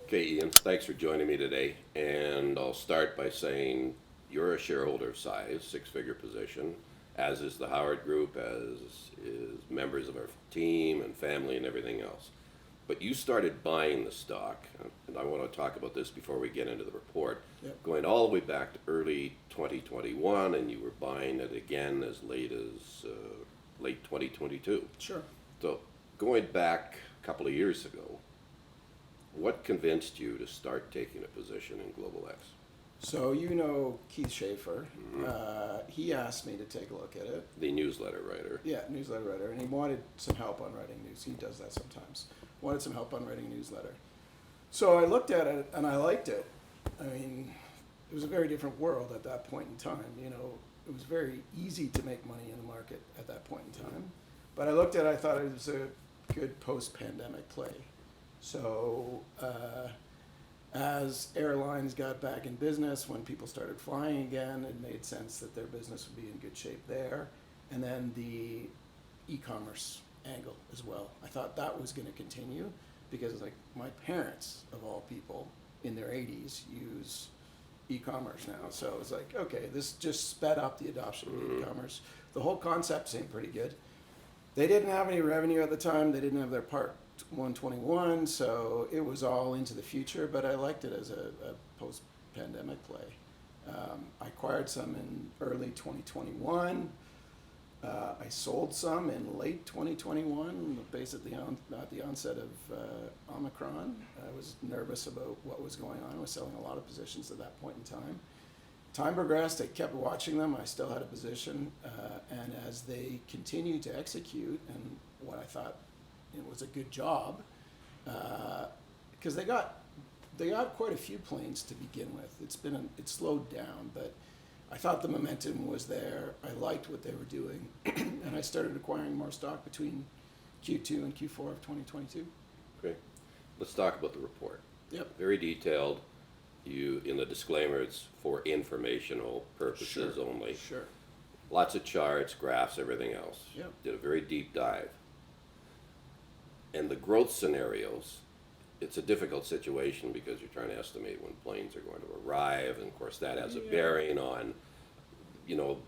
Okay, Ian, thanks for joining me today. And I'll start by saying you're a shareholder of size, six-figure position, as is the Howard Group, as is members of our team and family and everything else. But you started buying the stock, and I want to talk about this before we get into the report, going all the way back to early 2021, and you were buying it again as late as late 2022. Sure. So going back a couple of years ago, what convinced you to start taking a position in Global X? So you know Keith Schaefer. He asked me to take a look at it. The newsletter writer. Yeah, newsletter writer. And he wanted some help on writing news. He does that sometimes. Wanted some help on writing a newsletter. So I looked at it and I liked it. I mean, it was a very different world at that point in time. You know, it was very easy to make money in the market at that point in time. But I looked at it, I thought it was a good post-pandemic play. So as airlines got back in business, when people started flying again, it made sense that their business would be in good shape there. And then the e-commerce angle as well. I thought that was going to continue because like my parents, of all people, in their 80s use e-commerce now. So it was like, okay, this just sped up the adoption of e-commerce. The whole concept seemed pretty good. They didn't have any revenue at the time. They didn't have their Part 121, so it was all into the future, but I liked it as a post-pandemic play. I acquired some in early 2021. I sold some in late 2021, basically at the onset of Omicron. I was nervous about what was going on. I was selling a lot of positions at that point in time. Time progressed, I kept watching them. I still had a position, and as they continued to execute, and what I thought it was a good job, because they got quite a few planes to begin with. It slowed down, but I thought the momentum was there. I liked what they were doing, and I started acquiring more stock between Q2 and Q4 of 2022. Okay, let's talk about the report. Yep. Very detailed. You, in the disclaimer, it's for informational purposes only. Sure. Lots of charts, graphs, everything else. Yep. Did a very deep dive. And the growth scenarios, it's a difficult situation because you're trying to estimate when planes are going to arrive, and of course that has a bearing on, you know,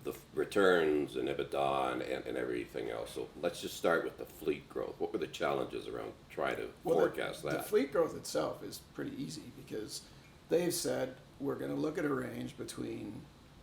the returns and EBITDA and everything else. So let's just start with the fleet growth. What were the challenges around trying to forecast that? The fleet growth itself is pretty easy because they've said we're going to look at a range between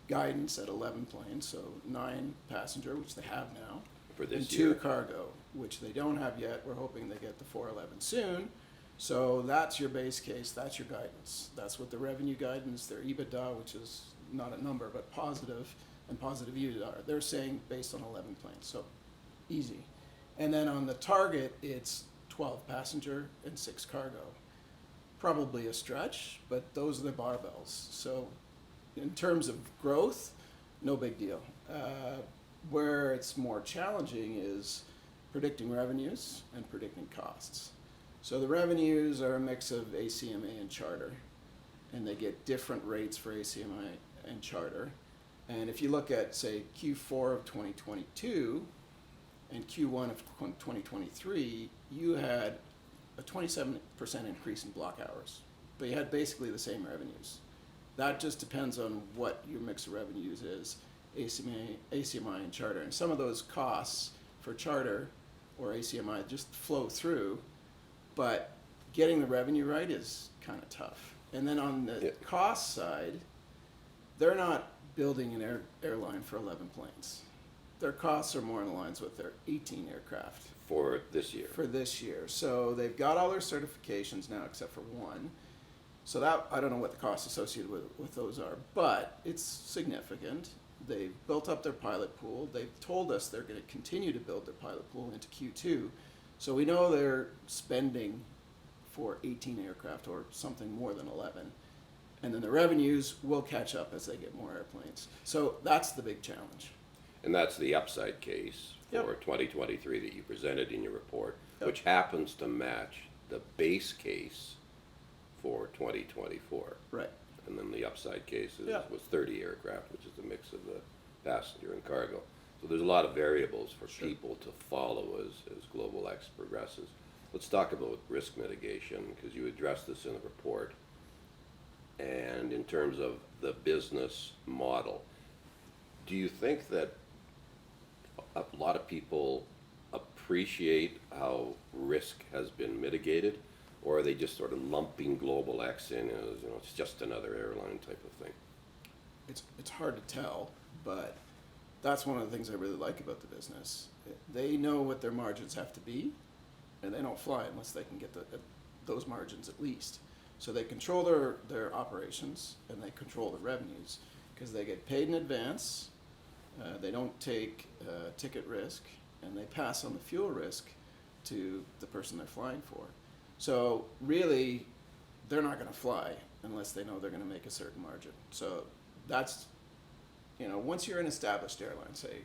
guidance at 11 planes, so 9 passenger, which they have now, For this and year. 2 cargo, which they don't have yet. We're hoping they get the 411 soon. So that's your base case, that's your guidance. That's what the revenue guidance, their EBITDA, which is not a number, but positive, and positive EBITDA are. They're saying based on 11 planes, so easy. And then on the target, it's 12 passenger and 6 cargo. Probably a stretch, but those are the barbells. So in terms of growth, no big deal. Where it's more challenging is predicting revenues and predicting costs. So the revenues are a mix of ACMI and charter, and they get different rates for ACMI and charter. And if you look at, say, Q4 of 2022 and Q1 of 2023, you had a 27% increase in block hours, but you had basically the same revenues. That just depends on what your mix of revenues is, ACMI and charter. And some of those costs for charter or ACMI just flow through, but getting the revenue right is kind of tough. And then on the cost side, they're not building an airline for 11 planes. Their costs are more in lines with their 18 aircraft. For this year. For this year. So they've got all their certifications now except for one. So that, I don't know what the costs associated with those are, but it's significant. They've built up their pilot pool. They've told us they're going to continue to build their pilot pool into Q2. So we know they're spending for 18 aircraft or something more than 11. And then the revenues will catch up as they get more airplanes. So that's the big challenge. And that's the upside case for 2023 that you presented in your report, which happens to match the base case for 2024. Right. And then the upside case was 30 aircraft, which is a mix of the passenger and cargo. So there's a lot of variables for people to follow as Global X progresses. let's talk about risk mitigation, because you addressed this in the report. And in terms of the business model, do you think that a lot of people appreciate how risk has been mitigated? Or are they just sort of lumping Global X in as, it's just another airline type of thing? It's hard to tell, but that's one of the things I really like about the business. They know what their margins have to be, and they don't fly unless they can get those margins at least. So they control their operations, and they control the revenues, because they get paid in advance, they don't take ticket risk, and they pass on the fuel risk to the person they're flying for. So really, they're not going to fly unless they know they're going to make a certain margin. So that's, once you're an established airline, say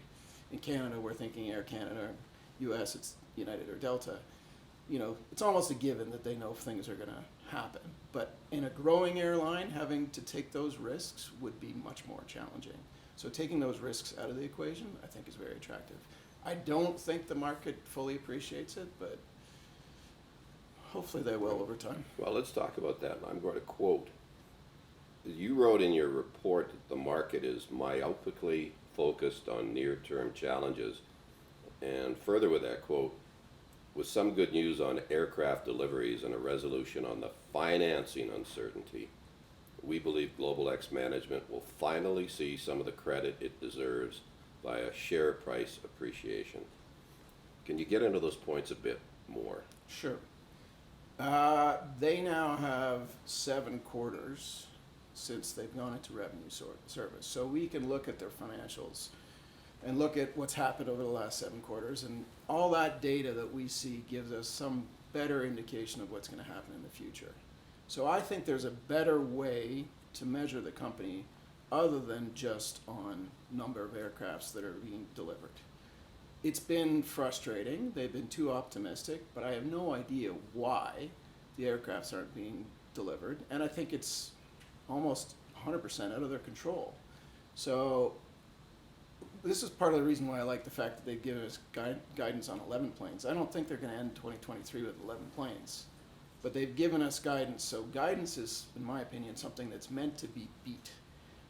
in Canada we're thinking Air Canada, US it's United or Delta, it's almost a given that they know things are going to happen. But in a growing airline, having to take those risks would be much more challenging. So taking those risks out of the equation, I think, is very attractive. I don't think the market fully appreciates it, but hopefully they will over time. Well, let's talk about that. I'm going to quote. You wrote in your report that the market is myopically focused on near-term challenges. And further with that quote, with some good news on aircraft deliveries and a resolution on the financing uncertainty, we believe Global X management will finally see some of the credit it deserves by a share price appreciation. Can you get into those points a bit more? Sure. They now have 7 quarters since they've gone into revenue service. So we can look at their financials and look at what's happened over the last 7 quarters, and all that data that we see gives us some better indication of what's going to happen in the future. So I think there's a better way to measure the company other than just on number of aircrafts that are being delivered. It's been frustrating. They've been too optimistic, but I have no idea why the aircrafts aren't being delivered, and I think it's almost 100% out of their control. So this is part of the reason why I like the fact that they've given us guidance on 11 planes. I don't think they're going to end 2023 with 11 planes, but they've given us guidance. So guidance is, in my opinion, something that's meant to be beat.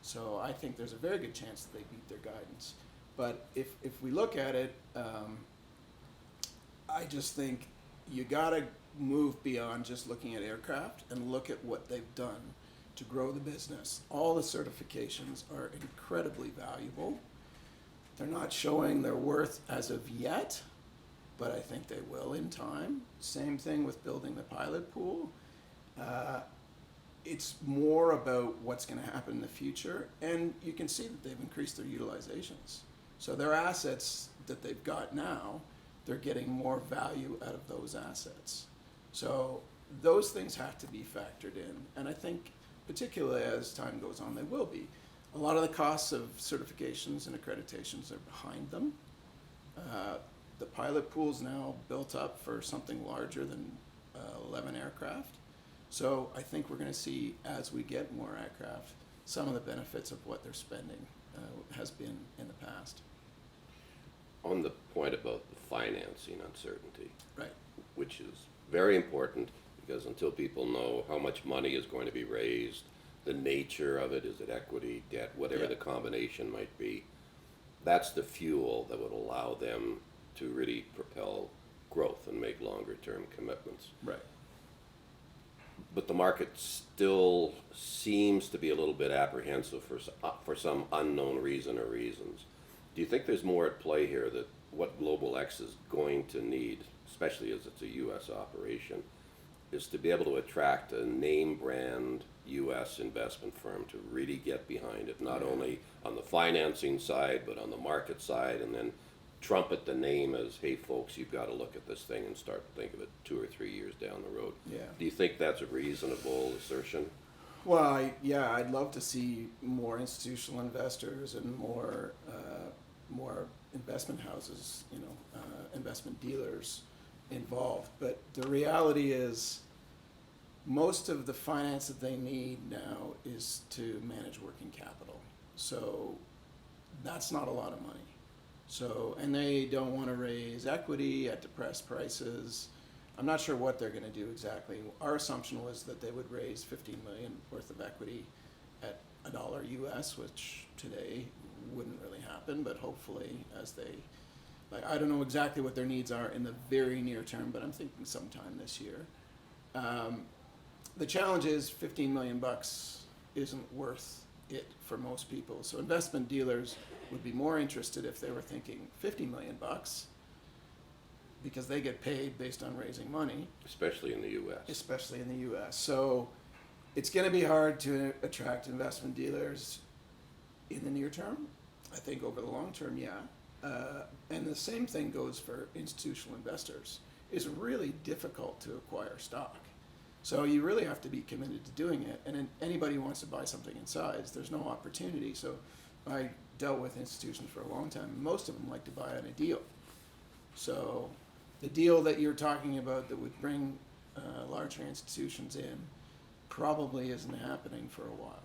So I think there's a very good chance that they beat their guidance. But if we look at it, I just think you got to move beyond just looking at aircraft and look at what they've done to grow the business. All the certifications are incredibly valuable. They're not showing their worth as of yet, but I think they will in time. Same thing with building the pilot pool. It's more about what's going to happen in the future, and you can see that they've increased their utilizations. So their assets that they've got now, they're getting more value out of those assets. So those things have to be factored in, and I think particularly as time goes on, they will be. A lot of the costs of certifications and accreditations are behind them. The pilot pool's now built up for something larger than 11 aircraft. So I think we're going to see, as we get more aircraft, some of the benefits of what they're spending has been in the past. On the point about the financing uncertainty, Right. which is very important, because until people know how much money is going to be raised, the nature of it, is it equity, debt, whatever Yeah. the combination might be, that's the fuel that would allow them to really propel growth and make longer term commitments. Right. But the market still seems to be a little bit apprehensive for some unknown reason or reasons. Do you think there's more at play here, that what Global X is going to need, especially as it's a U.S. operation, is to be able to attract a name brand U.S. investment firm to really get behind it, not only on the financing side, but on the market side, and then trumpet the name as, hey folks, you've got to look at this thing and start to think of it 2 or 3 years down the road. Yeah. Do you think that's a reasonable assertion? Well, yeah, I'd love to see more institutional investors and more investment houses, investment dealers involved. But the reality is, most of the finance that they need now is to manage working capital. So that's not a lot of money. So, and they don't want to raise equity at depressed prices. I'm not sure what they're gonna do exactly. Our assumption was that they would raise 15 million worth of equity at $1 US, which today wouldn't really happen, but hopefully as they, like, I don't know exactly what their needs are in the very near term, but I'm thinking sometime this year. The challenge is 15 million bucks isn't worth it for most people. So investment dealers would be more interested if they were thinking 50 million bucks, because they get paid based on raising money, Especially in the US. especially in the US. So it's going to be hard to attract investment dealers in the near term. I think over the long term, yeah. And the same thing goes for institutional investors. It's really difficult to acquire stock. So you really have to be committed to doing it. And then anybody who wants to buy something in size, there's no opportunity. So I dealt with institutions for a long time. Most of them like to buy on a deal. So the deal that you're talking about that would bring larger institutions in probably isn't happening for a while.